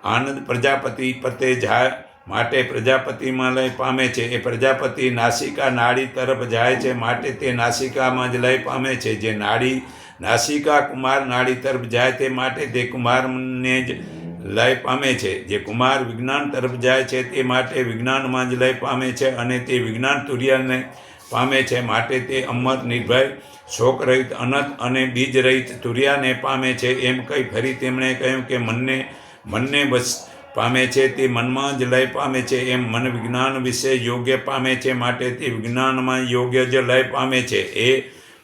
આનંદ પ્રજાપતિ પરતે જાય માટે પ્રજાપતિમાં લય પામે છે. એ પ્રજાપતિ નાસિકા નાડી તરફ જાય છે માટે તે નાસિકામાં જ લય પામે છે. જે નાડી નાસિકા કુમાર નાડી તરફ જાય તે માટે તે કુમારને જ લય પામે છે. જે કુમાર વિજ્ઞાન તરફ જાય છે તે માટે વિજ્ઞાનમાં જ લય પામે છે. અને તે વિજ્ઞાન તુર્યને પામે છે માટે તે અમર નિર્ભય શોક રહિત અનંત અને બીજ રહિત તુર્યાને પામે છે. એમ કહી ફરી તેમણે કહ્યું કે મનને બસ પામે છે તે મનમાં જ લય પામે છે. એમ મન વિજ્ઞાન વિશે યોગ્ય પામે છે માટે તે વિજ્ઞાનમાં યોગ્ય જ લય પામે છે. એ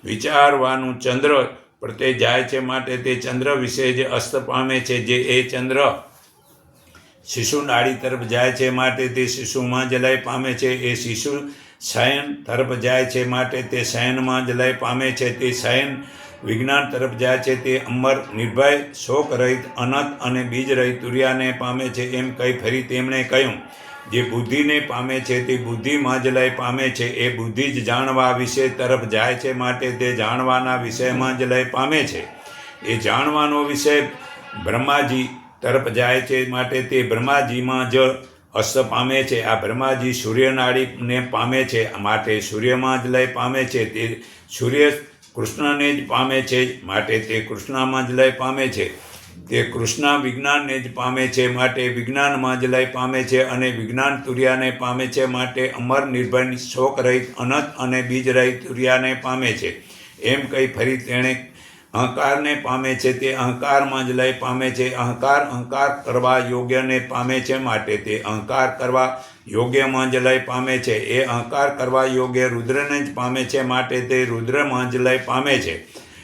વિચારવાનું ચંદ્ર પ્રત્યે જાય છે, માટે તે ચંદ્ર વિશે જ અસ્ત પામે છે. જે એ ચંદ્ર શિશુ નાડી તરફ જાય છે, માટે તે શિશુમાં જ લય પામે છે. એ શિશુ શયન તરફ જાય છે, માટે તે શયનમાં જ લય પામે છે. તે શયન વિજ્ઞાન તરફ જાય છે, તે અમર નિર્ભય શોક રહિત અનંત અને બીજ રહિત તુર્યાને પામે છે. એમ કહી ફરી તેમણે કહ્યું, જે બુદ્ધિને પામે છે તે બુદ્ધિમાં જ લય પામે છે. એ બુદ્ધિ જ જાણવા વિષય તરફ જાય છે, માટે તે જાણવાના વિષયમાં જ લય પામે છે. એ જાણવાનો વિષય બ્રહ્માજી તરફ જાય છે, માટે તે બ્રહ્માજીમાં જ અસ્ત પામે છે. આ બ્રહ્માજી સૂર્યનાડીને પામે છે, માટે સૂર્યમાં જ લય પામે છે. તે સૂર્ય કૃષ્ણને જ પામે છે, માટે તે કૃષ્ણમાં જ લય પામે છે. તે કૃષ્ણ વિજ્ઞાનને જ પામે છે, માટે વિજ્ઞાનમાં જ લય પામે છે. અને વિજ્ઞાન તુર્યાને પામે છે, માટે અમર નિર્ભય શોક રહિત અનંત અને બીજ રહિત તુર્યાને પામે છે. એમ કહી ફરી તેણે અહંકારને પામે છે, તે અહંકારમાં જ લય પામે છે. અહંકાર કરવા યોગ્યને પામે છે, માટે તે અહંકાર કરવા યોગ્યમાં જ લય પામે છે. એ અહંકાર કરવા યોગ્ય રુદ્રને જ પામે છે, માટે તે રુદ્રમાં જ લય પામે છે.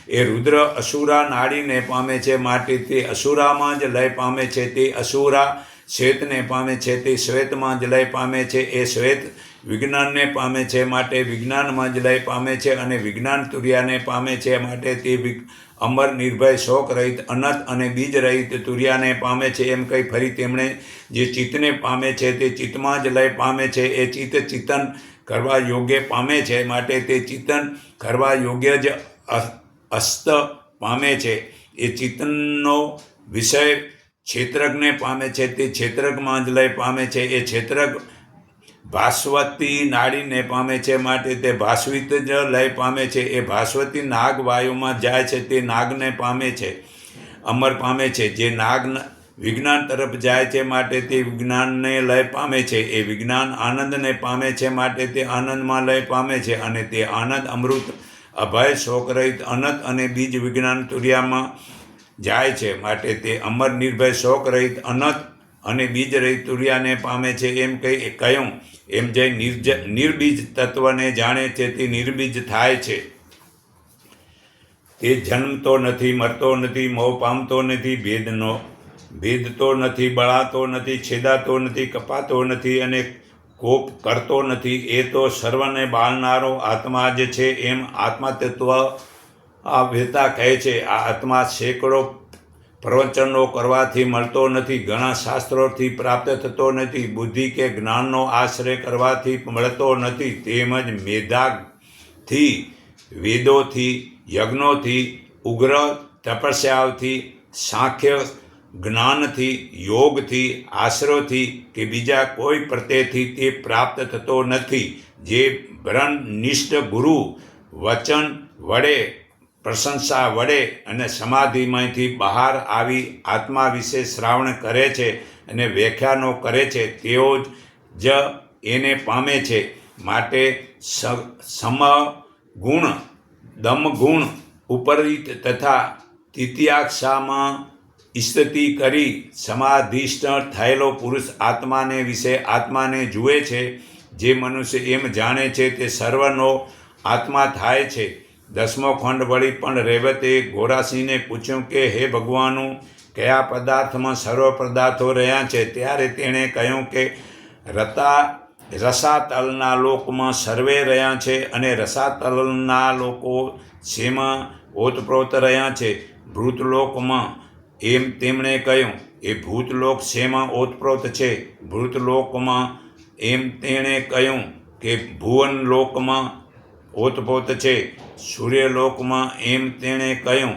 એ રુદ્ર અસુરા નાડીને પામે છે, માટે તે અસુરામાં જ લય પામે છે. તે અસુરા શ્વેતને પામે છે, તે શ્વેતમાં જ લય પામે છે. એ શ્વેત વિજ્ઞાનને પામે છે, માટે વિજ્ઞાનમાં જ લય પામે છે. અને વિજ્ઞાન તુર્યાને પામે છે, માટે તે અમર નિર્ભય શોક રહિત અનંત અને બીજ રહિત તુર્યાને પામે છે. એમ કહી ફરી તેમણે જે ચિત્તને પામે છે તે ચિત્તમાં જ લય પામે છે. એ ચિત્ત ચિંતન કરવા યોગ્ય પામે છે, માટે તે ચિંતન કરવા યોગ્ય જ અસ્ત પામે છે. એ ચિંતનનો વિષય ક્ષેત્રજ્ઞને પામે છે, તે ક્ષેત્રજ્ઞમાં જ લય પામે છે. એ ક્ષેત્રજ્ઞ ભાસ્વતી નાડીને પામે છે, માટે તે ભાસ્વિત જ લય પામે છે. એ ભાસ્વતી નાગ વાયુમાં જાય છે, તે નાગને પામે છે, અમર પામે છે. જે નાગ વિજ્ઞાન તરફ જાય છે, માટે તે વિજ્ઞાનને લય પામે છે. એ વિજ્ઞાન આનંદને પામે છે, માટે તે આનંદમાં લય પામે છે. અને તે આનંદ અમૃત અભય શોક રહિત અનંત અને બીજ વિજ્ઞાન તુર્યામાં જાય છે, માટે તે અમર નિર્ભય શોક રહિત અનંત અને બીજ રહિત તુર્યાને પામે છે. એમ કહ્યું, એમ જે નિર્બીજ તત્વને જાણે છે તે નિર્બીજ થાય છે. તે જન્મતો નથી, મરતો નથી, મોહ પામતો નથી, ભેદતો નથી, બળાતો નથી, છેદાતો નથી, કપાતો નથી અને કોપ કરતો નથી. એ તો સર્વને બાળનારો આત્મા જ છે. એમ આત્મા તત્વ આ વેતા કહે છે. આ આત્મા સેંકડો પ્રવચનો કરવાથી મળતો નથી, ઘણા શાસ્ત્રોથી પ્રાપ્ત થતો નથી, બુદ્ધિ કે જ્ઞાનનો આશ્રય કરવાથી મળતો નથી. તેમજ મેધાથી, વેદોથી, યજ્ઞોથી, ઉગ્ર તપસ્યાઓથી, સાંખ્ય જ્ઞાનથી, યોગથી, આશ્રયથી કે બીજા કોઈ પ્રત્યેથી તે પ્રાપ્ત થતો નથી. જે બ્રહ્મનિષ્ઠ ગુરુ વચન વડે, પ્રશંસા વડે અને સમાધિમાંથી બહાર આવી આત્મા વિશે શ્રાવણ કરે છે અને વ્યાખ્યાનો કરે છે, તેઓ જ એને પામે છે. માટે સમગુણ, દમગુણ, ઉપરિત તથા તૃતીયાક્ષામાં સ્તુતિ કરી સમાધિષ્ઠ થયેલો પુરુષ આત્માને વિશે આત્માને જુએ છે. જે મનુષ્ય એમ જાણે છે તે સર્વનો આત્મા થાય છે. 10મો ખંડ વળી પણ રેવતે ઘોરાસિંહને પૂછ્યું કે હે ભગવાનું, કયા પદાર્થમાં સર્વ પદાર્થો રહ્યા છે? ત્યારે તેણે કહ્યું કે રસાતલના લોકમાં સર્વે રહ્યા છે. અને રસાતલના લોકો શેમાં ઓતપ્રોત રહ્યા છે? ભૂતલોકમાં. એમ તેમણે કહ્યું, એ ભૂતલોક શેમાં ઓતપ્રોત છે? ભૂતલોકમાં. એમ તેણે કહ્યું કે ભુવનલોકમાં ઓતપ્રોત છે. સૂર્યલોકમાં. એમ તેણે કહ્યું,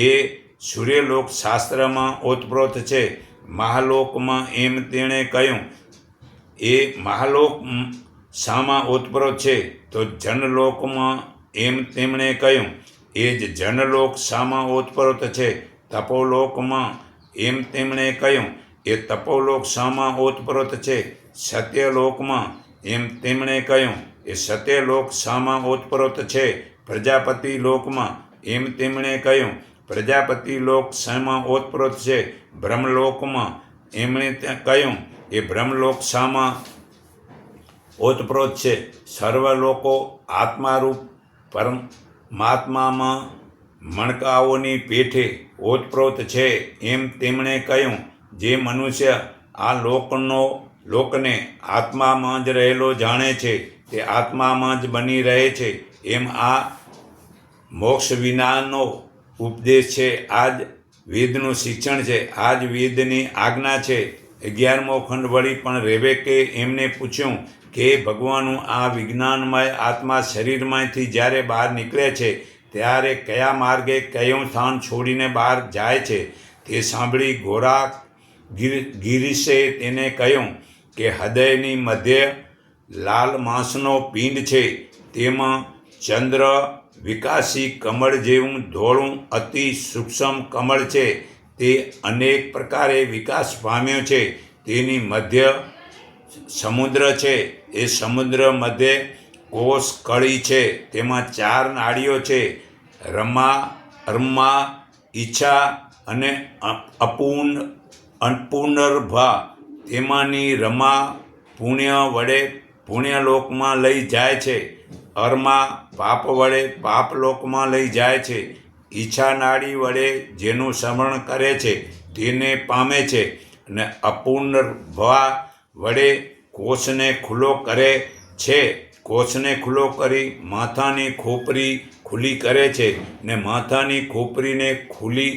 એ સૂર્યલોક શાસ્ત્રમાં ઓતપ્રોત છે. મહાલોકમાં. એમ તેણે કહ્યું, એ મહાલોક શામાં ઓતપ્રોત છે? તો જનલોકમાં. એમ તેમણે કહ્યું, એ જ જનલોક શામાં ઓતપ્રોત છે? તપોલોકમાં. એમ તેમણે કહ્યું, એ તપોલોક શામાં ઓતપ્રોત છે? સત્યલોકમાં. એમ તેમણે કહ્યું, એ સત્યલોક શામાં ઓતપ્રોત છે? પ્રજાપતિ લોકમાં. એમ તેમણે કહ્યું, પ્રજાપતિ લોક શામાં ઓતપ્રોત છે? બ્રહ્મલોકમાં. એમણે કહ્યું, એ બ્રહ્મલોક શામાં ઓતપ્રોત છે? સર્વલોકો આત્મારૂપ મહાત્મામાં મણકાઓની પેઠે ઓતપ્રોત છે. એમ તેમણે કહ્યું, જે મનુષ્ય આ લોકને આત્મામાં જ રહેલો જાણે છે તે આત્મામાં જ બની રહે છે. એમ આ મોક્ષ વિનાનો ઉપદેશ છે. આ જ વેદનું શિક્ષણ છે. આ જ વેદની આજ્ઞા છે. 11મો ખંડ વળી પણ રેબેકે એમને પૂછ્યું કે ભગવાનનું આ વિજ્ઞાનમય આત્મા શરીરમાંથી જ્યારે બહાર નીકળે છે ત્યારે કયા માર્ગે કયું સ્થાન છોડીને બહાર જાય છે? તે સાંભળી ગોરા ગિરીશે તેને કહ્યું કે હૃદયની મધ્ય લાલ માંસનો પિંડ છે. તેમાં ચંદ્ર વિકાસી કમળ જેવું ધોળું અતિ સૂક્ષ્મ કમળ છે. તે અનેક પ્રકારે વિકાસ પામ્યો છે. તેની મધ્ય સમુદ્ર છે. એ સમુદ્ર મધ્ય કોષ કળી છે. તેમાં 4 નાડીઓ છે: અર્મા, ઈચ્છા અને અપૂર્ણભા. તેમાંની રમા પુણ્ય વડે પુણ્યલોકમાં લઈ જાય છે. અર્મા પાપ વડે પાપલોકમાં લઈ જાય છે. ઈચ્છા નાડી વડે જેનું સ્મરણ કરે છે તેને પામે છે. અને અપૂર્ણભા વડે કોષને ખુલ્લો કરે છે. કોષને ખુલ્લો કરી માથાની ખોપરી ખુલ્લી કરે છે. ને માથાની ખોપરીને ખુલ્લી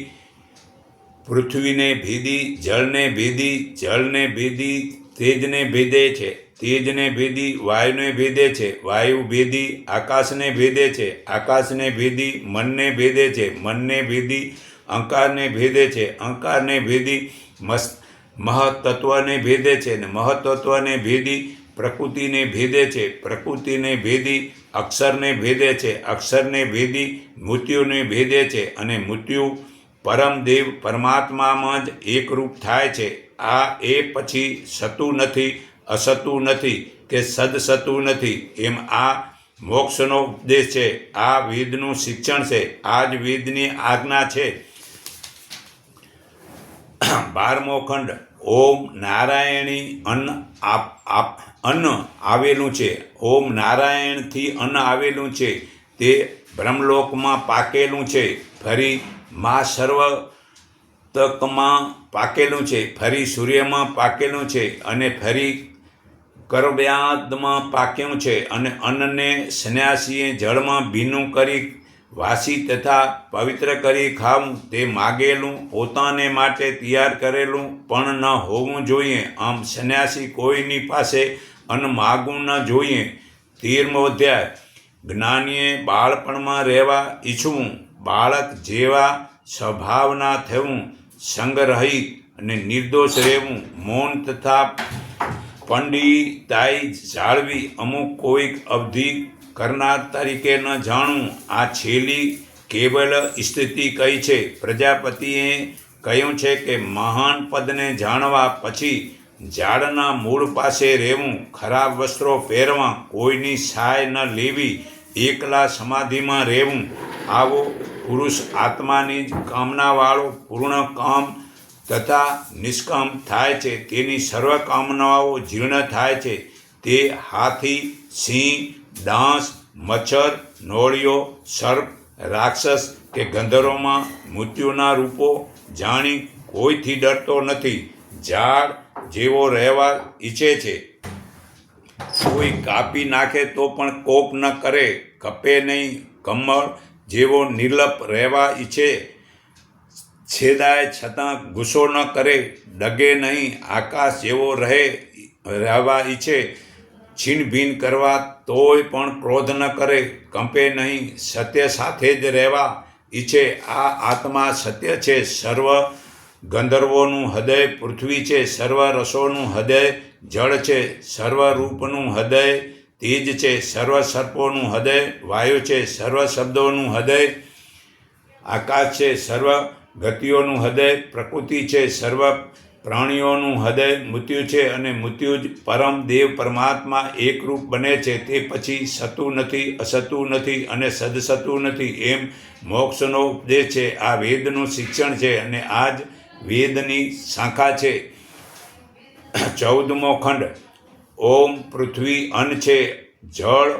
પૃથ્વીને ભેદી, જળને ભેદી, જળને ભેદી તેજને ભેદે છે. તેજને ભેદી વાયુને ભેદે છે. વાયુ ભેદી આકાશને ભેદે છે. આકાશને ભેદી મનને ભેદે છે. મનને ભેદી અહંકારને ભેદે છે. અહંકારને ભેદી મહત્તત્વને ભેદે છે. ને મહત્તત્વને ભેદી પ્રકૃતિને ભેદે છે. પ્રકૃતિને ભેદી અક્ષરને ભેદે છે. અક્ષરને ભેદી મૃત્યુને ભેદે છે. અને મૃત્યુ પરમદેવ પરમાત્મામાં જ એકરૂપ થાય છે. આ એ પછી સતું નથી, અસતું નથી કે સદસતું નથી. એમ આ મોક્ષનો ઉપદેશ છે. આ વેદનું શિક્ષણ છે. આ જ વેદની આજ્ઞા છે. 12મો ખંડ ઓમ નારાયણી અન્ન આવેલું છે. ઓમ નારાયણથી અન્ન આવેલું છે. તે બ્રહ્મલોકમાં પાકેલું છે. ફરી મા સર્વતકમાં પાકેલું છે. ફરી સૂર્યમાં પાકેલું છે. અને ફરી કરવ્યાદમાં પાક્યું છે. અને અન્નને સંન્યાસીએ જળમાં ભીનું કરી વાસી તથા પવિત્ર કરી ખાવું તે માગેલું, પોતાને માટે તૈયાર કરેલું પણ ન હોવું જોઈએ. આમ સંન્યાસી કોઈની પાસે અન્ન માગવું ન જોઈએ. 13મો અધ્યાય જ્ઞાનીએ બાળપણમાં રહેવા ઈચ્છવું, બાળક જેવા સ્વભાવના થવું, સંગરહિત અને નિર્દોષ રહેવું, મૌન તથા પંડિતાઈ જાળવી, અમુક કોઈક અવધિ કરનાર તરીકે ન જાણવું. આ છેલ્લી કેવલ સ્થિતિ કઈ છે. પ્રજાપતિએ કહ્યું છે કે મહાન પદને જાણવા પછી ઝાડના મૂળ પાસે રહેવું, ખરાબ વસ્ત્રો પહેરવા, કોઈની સહાય ન લેવી, એકલા સમાધિમાં રહેવું. આવો પુરુષ આત્માની જ કામનાવાળો પૂર્ણ કામ તથા નિષ્કામ થાય છે. તેની સર્વ કામનાઓ જીર્ણ થાય છે. તે હાથી, સિંહ, ડાંસ, મચ્છર, નોળિયો, સર્પ, રાક્ષસ કે ગંધર્વમાં મૃત્યુના રૂપો જાણી કોઈથી ડરતો નથી. ઝાડ જેવો રહેવા ઈચ્છે છે. કોઈ કાપી નાખે તો પણ કોપ ન કરે, કપે નહીં. કમળ જેવો નિર્લપ રહેવા ઈચ્છે, છેદાય છતાં ગુસ્સો ન કરે, ડગે નહીં. આકાશ જેવો રહેવા ઈચ્છે, છીનભીન કરવા તોય પણ ક્રોધ ન કરે, કંપે નહીં. સત્ય સાથે જ રહેવા ઈચ્છે. આ આત્મા સત્ય છે. સર્વ ગંધર્વોનું હૃદય પૃથ્વી છે. સર્વ રસોનું હૃદય જળ છે. સર્વ રૂપનું હૃદય તેજ છે. સર્વ સર્પોનું હૃદય વાયુ છે. સર્વ શબ્દોનું હૃદય આકાશ છે. સર્વ ગતિઓનું હૃદય પ્રકૃતિ છે. સર્વ પ્રાણીઓનું હૃદય મૃત્યુ છે. અને મૃત્યુ જ પરમ દેવ પરમાત્મા એકરૂપ બને છે. તે પછી સતું નથી, અસતું નથી અને સદસતું નથી. એમ મોક્ષનો ઉપદેશ છે. આ વેદનું શિક્ષણ છે. અને આ જ વેદની શાખા છે. 14મો ખંડ ઓમ પૃથ્વી અન્ન છે. જળ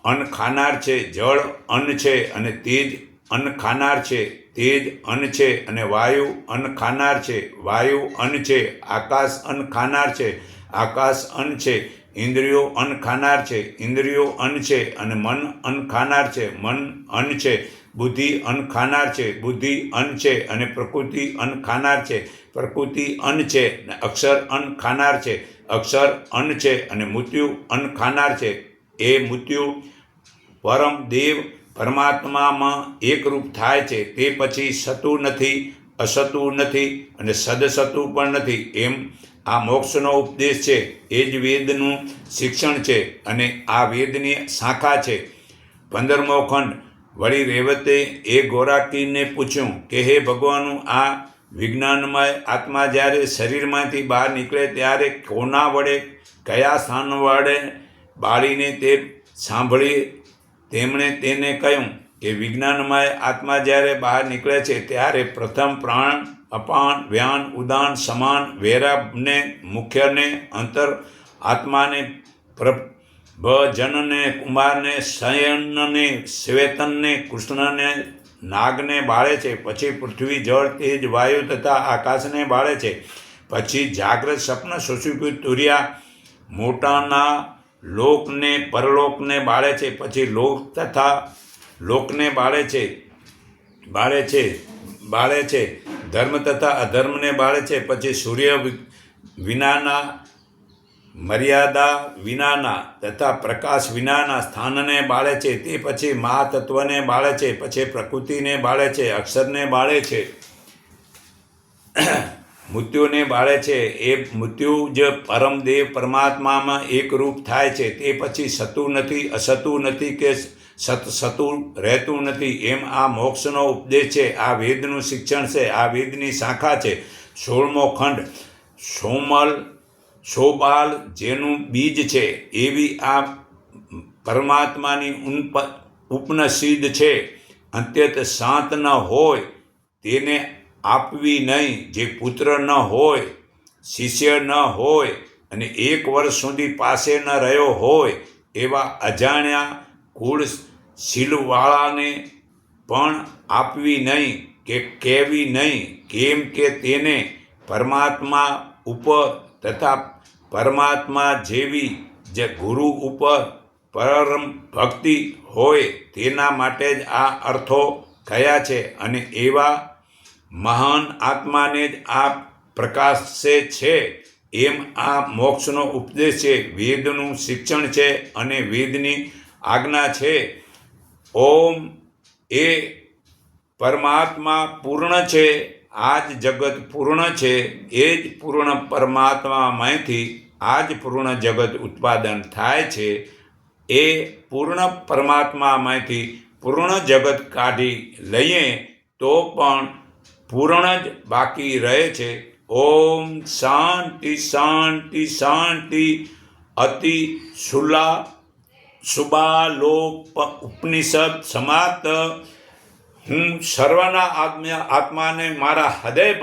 અન્ન ખાનાર છે, જળ અન્ન છે અને તેજ અન્ન ખાનાર છે, તેજ અન્ન છે અને વાયુ અન્ન ખાનાર છે, વાયુ અન્ન છે, આકાશ અન્ન ખાનાર છે, આકાશ અન્ન છે, ઇન્દ્રિયો અન્ન ખાનાર છે, ઇન્દ્રિયો અન્ન છે અને મન અન્ન ખાનાર છે, મન અન્ન છે, બુદ્ધિ અન્ન ખાનાર છે, બુદ્ધિ અન્ન છે અને પ્રકૃતિ અન્ન ખાનાર છે, પ્રકૃતિ અન્ન છે અને અક્ષર અન્ન ખાનાર છે, અક્ષર અન્ન છે અને મૃત્યુ અન્ન ખાનાર છે. એ મૃત્યુ પરમ દેવ પરમાત્મામાં એકરૂપ થાય છે. તે પછી સતું નથી, અસતું નથી અને સદસતું પણ નથી. એમ આ મોક્ષનો ઉપદેશ છે. એ જ વેદનું શિક્ષણ છે અને આ વેદની શાખા છે. 15મો ખંડ. વળી રેવતે એ ગોરાકીને પૂછ્યું કે હે ભગવાન, આ વિજ્ઞાનમય આત્મા જ્યારે શરીરમાંથી બહાર નીકળે ત્યારે કોના વડે, કયા સ્થાન વડે બાળીને તે સાંભળી? તેમણે તેને કહ્યું કે વિજ્ઞાનમય આત્મા જ્યારે બહાર નીકળે છે ત્યારે પ્રથમ પ્રાણ, અપાન, વ્યાન, ઉદાન, સમાન, વૈરાબને, મુખ્યને, અંતર આત્માને, પ્રભજનને, કુમારને, શયનને, શ્વેતનને, કૃષ્ણને, નાગને બાળે છે. પછી પૃથ્વી, જળ, તેજ, વાયુ તથા આકાશને બાળે છે. પછી જાગ્રત, સ્વપ્ન, સુષુપ્તિ, તુર્યા, મોટાના લોકને, પરલોકને બાળે છે. પછી લોક તથા લોકને બાળે છે, ધર્મ તથા અધર્મને બાળે છે. પછી સૂર્ય વિનાના, મર્યાદા વિનાના તથા પ્રકાશ વિનાના સ્થાનને બાળે છે. તે પછી મહાતત્વને બાળે છે. પછી પ્રકૃતિને બાળે છે, અક્ષરને બાળે છે, મૃત્યુને બાળે છે. એ મૃત્યુ જ પરમદેવ પરમાત્મામાં એકરૂપ થાય છે. તે પછી સતું નથી, અસતું નથી કે સતું રહેતું નથી. એમ આ મોક્ષનો ઉપદેશ છે. આ વેદનું શિક્ષણ છે. આ વેદની શાખા છે. 16મો ખંડ. શોબાલ જેનું બીજ છે એવી આ પરમાત્માની ઉપનિષદ છે. અત્યંત શાંત ન હોય તેને આપવી નહીં. જે પુત્ર ન હોય, શિષ્ય ન હોય અને 1 વર્ષ સુધી પાસે ન રહ્યો હોય એવા અજાણ્યા કુળશીલવાળાને પણ આપવી નહીં કે કહેવી નહીં. કેમ કે તેને પરમાત્મા ઉપર તથા પરમાત્મા જેવી જ ગુરુ ઉપર પરમ ભક્તિ હોય તેના માટે જ આ અર્થો કયા છે. અને એવા મહાન આત્માને જ આ પ્રકાશે છે. એમ આ મોક્ષનો ઉપદેશ છે. વેદનું શિક્ષણ છે અને વેદની આજ્ઞા છે. ઓમ એ પરમાત્મા પૂર્ણ છે. આ જ જગત પૂર્ણ છે. એ જ પૂર્ણ પરમાત્મામાંથી આ જ પૂર્ણ જગત ઉત્પાદન થાય છે. એ પૂર્ણ પરમાત્મામાંથી પૂર્ણ જગત કાઢી લઈએ તો પણ પૂર્ણ જ બાકી રહે છે. ઓમ શાંતિ શાંતિ શાંતિ. અતિ સુબાલોપ ઉપનિષદ સમાપ્ત. હું સર્વના આત્માને મારા હૃદય